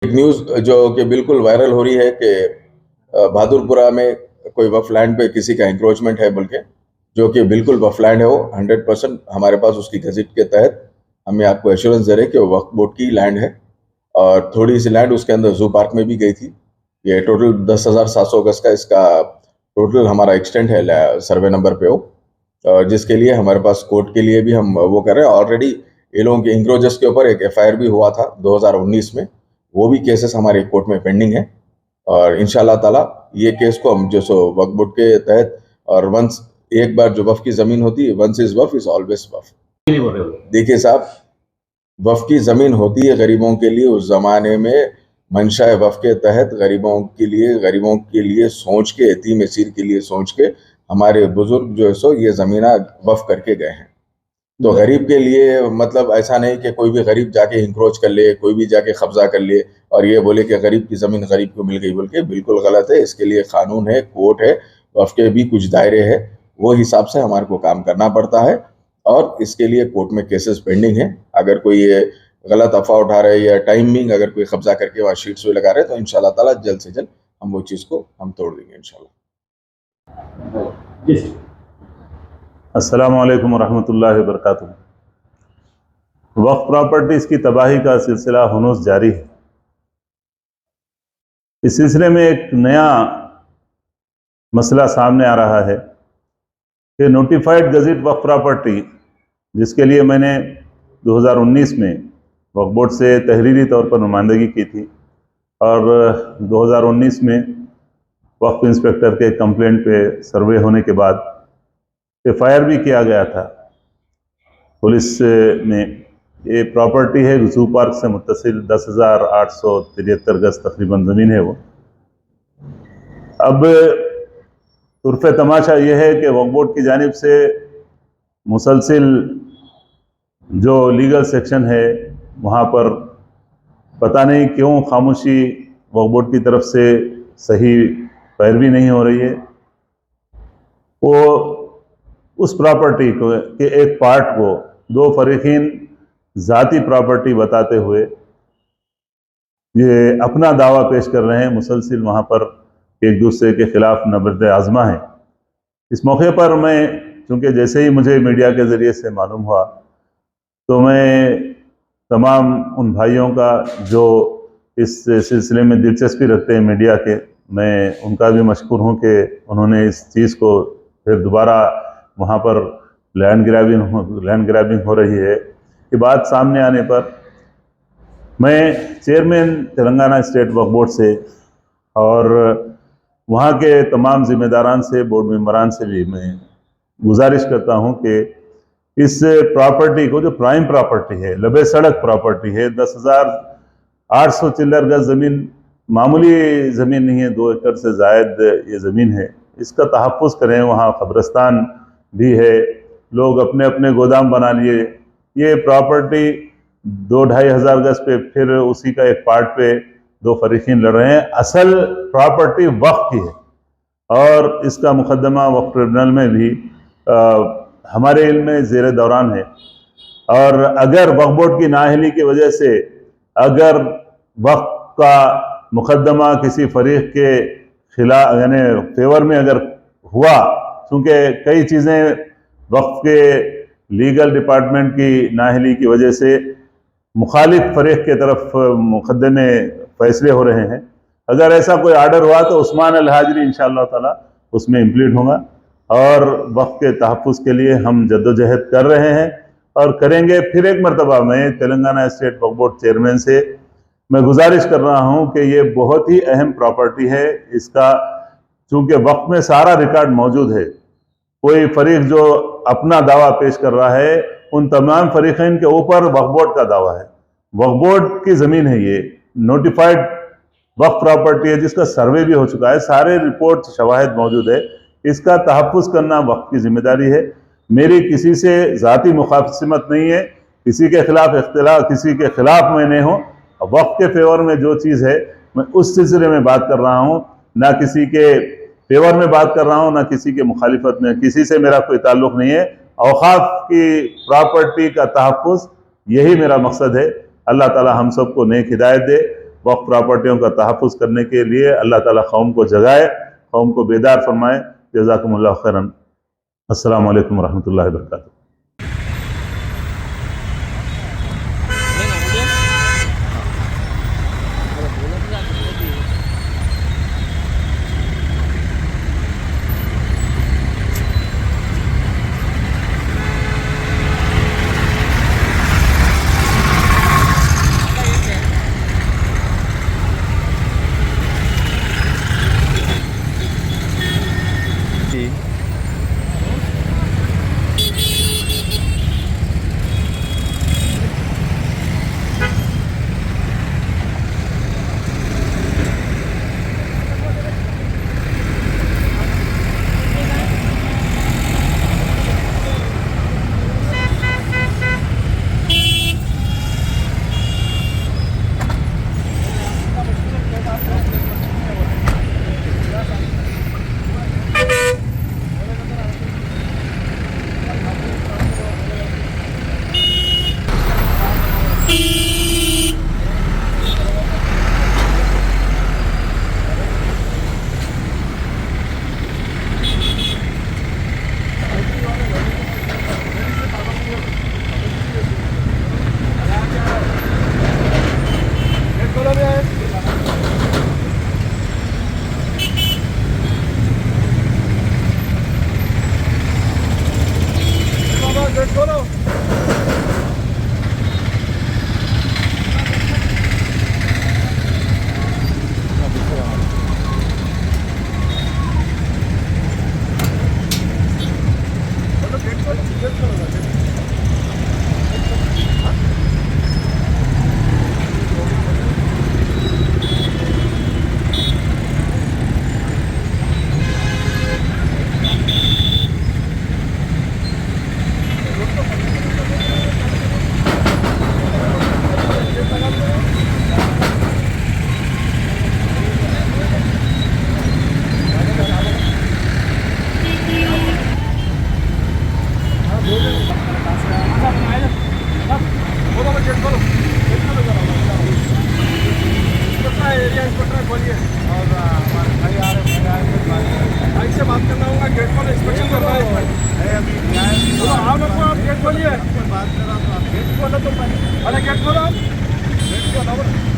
एक न्यूज़ जो कि बिल्कुल वायरल हो रही है कि बहादुरपुरा में कोई वक्फ लैंड पे किसी का इंक्रोचमेंट है बोल के, जो कि बिल्कुल वक्फ लैंड है। वो 100% हमारे पास उसकी गज़ट के तहत हमें आपको एश्योरेंस दे रहे हैं कि वो वक्फ बोर्ड की लैंड है। और थोड़ी सी लैंड उसके अंदर जू पार्क में भी गई थी। ये टोटल 10,700 गज का इसका टोटल हमारा एक्सटेंट है सर्वे नंबर पे हो। और जिसके लिए हमारे पास कोर्ट के लिए भी हम वो कर रहे हैं। ऑलरेडी ये लोगों के इंक्रोचेस के ऊपर एक एफआईआर भी हुआ था 2019 में। वो भी केसेस हमारे कोर्ट में पेंडिंग है। और इंशाल्लाह ताला ये केस को हम जो सो वक्फ बोर्ड के तहत, और वंस एक बार जो वफ की जमीन होती है, once is Waqf is always Waqf. देखिए साहब, वफ की जमीन होती है गरीबों के लिए। उस जमाने में मंशा वफ के तहत गरीबों के लिए सोच के, यतीम असीर के लिए सोच के हमारे बुजुर्ग जो है सो ये जमीना वफ करके गए हैं। तो गरीब के लिए मतलब ऐसा नहीं कि कोई भी गरीब जाके इंक्रोच कर ले, कोई भी जाके कब्जा कर ले और ये बोले कि गरीब की जमीन गरीब को मिल गई बोल के, बिल्कुल गलत है। इसके लिए कानून है, कोर्ट है, वफ के भी कुछ दायरे हैं। वो हिसाब से हमारे को काम करना पड़ता है। और इसके लिए कोर्ट में केसेस पेंडिंग है। अगर कोई ये गलत अफवाह उठा रहे या टाइमिंग अगर कोई कब्जा करके वहाँ शीट्स में लगा रहे, तो इंशाल्लाह ताला जल्द से जल्द हम वो चीज़ को हम तोड़ देंगे इंशाल्लाह। अस्सलामु अलैकुम वरहमतुल्लाहि वबरकातुहू। वक्फ प्रॉपर्टीज़ की तबाही का सिलसिला हुनूस जारी है। इस सिलसिले में एक नया मसला सामने आ रहा है कि नोटिफाइड गज़ट वक्फ प्रॉपर्टी, जिसके लिए मैंने 2019 में वक्फ बोर्ड से तहरीरी तौर पर नुमाइंदगी की थी, और 2019 में वक्फ इंस्पेक्टर के कंप्लेंट पे सर्वे होने के बाद एफआईआर भी किया गया था पुलिस में। ये प्रॉपर्टी है जू पार्क से मुत्तसिल 10,873 गज तकरीबन ज़मीन है वो। अब तुर्फ़ तमाशा ये है कि वक्फ बोर्ड की जानिब से मुसलसिल जो लीगल सेक्शन है वहाँ पर पता नहीं क्यों खामोशी वक्फ बोर्ड की तरफ से सही पैरवी नहीं हो रही है। वो उस प्रॉपर्टी को के एक पार्ट को दो फरीकीन ज़ाती प्रॉपर्टी बताते हुए ये अपना दावा पेश कर रहे हैं। मुसलसिल वहाँ पर एक दूसरे के खिलाफ नबर्द आज़मा है। इस मौके पर मैं, चूँकि जैसे ही मुझे मीडिया के ज़रिए से मालूम हुआ, तो मैं तमाम उन भाइयों का जो इस सिलसिले में दिलचस्पी रखते हैं मीडिया के, मैं उनका भी मशकूर हूँ कि उन्होंने इस चीज़ को फिर दोबारा वहाँ पर लैंड ग्रैबिंग हो रही है कि बात सामने आने पर मैं चेयरमैन तेलंगाना स्टेट वक्फ बोर्ड से और वहाँ के तमाम जिम्मेदारान से, बोर्ड मेंबरान से भी मैं गुजारिश करता हूँ कि इस प्रॉपर्टी को, जो प्राइम प्रॉपर्टी है, लबे सड़क प्रॉपर्टी है, 10,800 चिल्लर गज ज़मीन मामूली ज़मीन नहीं है, 2 एकड़ से ज़ायद ये ज़मीन है। इसका तहफ़्फ़ुज़ करें। वहाँ कब्रिस्तान भी है, लोग अपने अपने गोदाम बना लिए। ये प्रॉपर्टी 2-2.5 हज़ार गज पे फिर उसी का एक पार्ट पे दो फरीकीन लड़ रहे हैं। असल प्रॉपर्टी वक्फ की है और इसका मुकदमा वक्फ ट्रिब्यूनल में भी हमारे इल्म में ज़ेर दौरान है। और अगर वक्फ बोर्ड की नाअहली की वजह से अगर वक्फ का मुकदमा किसी फरीक के खिलाफ यानी फेवर में अगर हुआ, क्योंकि कई चीज़ें वक्फ के लीगल डिपार्टमेंट की नाअहली की वजह से मुखालिफ फरीक के तरफ मुकदमे फैसले हो रहे हैं, अगर ऐसा कोई आर्डर हुआ तो उस्मान अल हाजरी इंशाअल्लाह ताला उसमें इम्प्लीट होगा। और वक्फ के तहफ़्फ़ुज़ के लिए हम जद्दोजहद कर रहे हैं और करेंगे। फिर एक मरतबा मैं तेलंगाना स्टेट वक्फ बोर्ड चेयरमैन से मैं गुजारिश कर रहा हूं कि ये बहुत ही अहम प्रॉपर्टी है। इसका चूँकि वक्फ में सारा रिकॉर्ड मौजूद है, कोई फरीक जो अपना दावा पेश कर रहा है, उन तमाम फरीक़ैन के ऊपर वक्फ बोर्ड का दावा है। वक्फ बोर्ड की ज़मीन है, ये नोटिफाइड वक्फ प्रॉपर्टी है जिसका सर्वे भी हो चुका है, सारे रिपोर्ट शवाहिद मौजूद है। इसका तहफ़्फ़ुज़ करना वक्फ की जिम्मेदारी है। मेरी किसी से ज़ाती मुखासिमत नहीं है, किसी के खिलाफ इख्तिलाफ, किसी के खिलाफ मैं नहीं हूँ। वक्फ के फेवर में जो चीज़ है मैं उस सिलसिले में बात कर रहा हूँ, ना किसी के फेवर में बात कर रहा हूँ, ना किसी के मुखालिफत में। किसी से मेरा कोई ताल्लुक़ नहीं है। औक़ाफ़ की प्रॉपर्टी का तहफ़्फ़ुज़ यही मेरा मकसद है। अल्लाह ताला हम सबको नेक हिदायत दे वक्फ प्रॉपर्टियों का तहफ़्फ़ुज़ करने के लिए अल्लाह ताला कौम को जगाए, कौम को बेदार फरमाए। जज़ाकुमुल्लाहु खैरन। अस्सलामु अलैकुम वरहमतुल्लाहि वबरकातुहू। अरे गेट खोलो।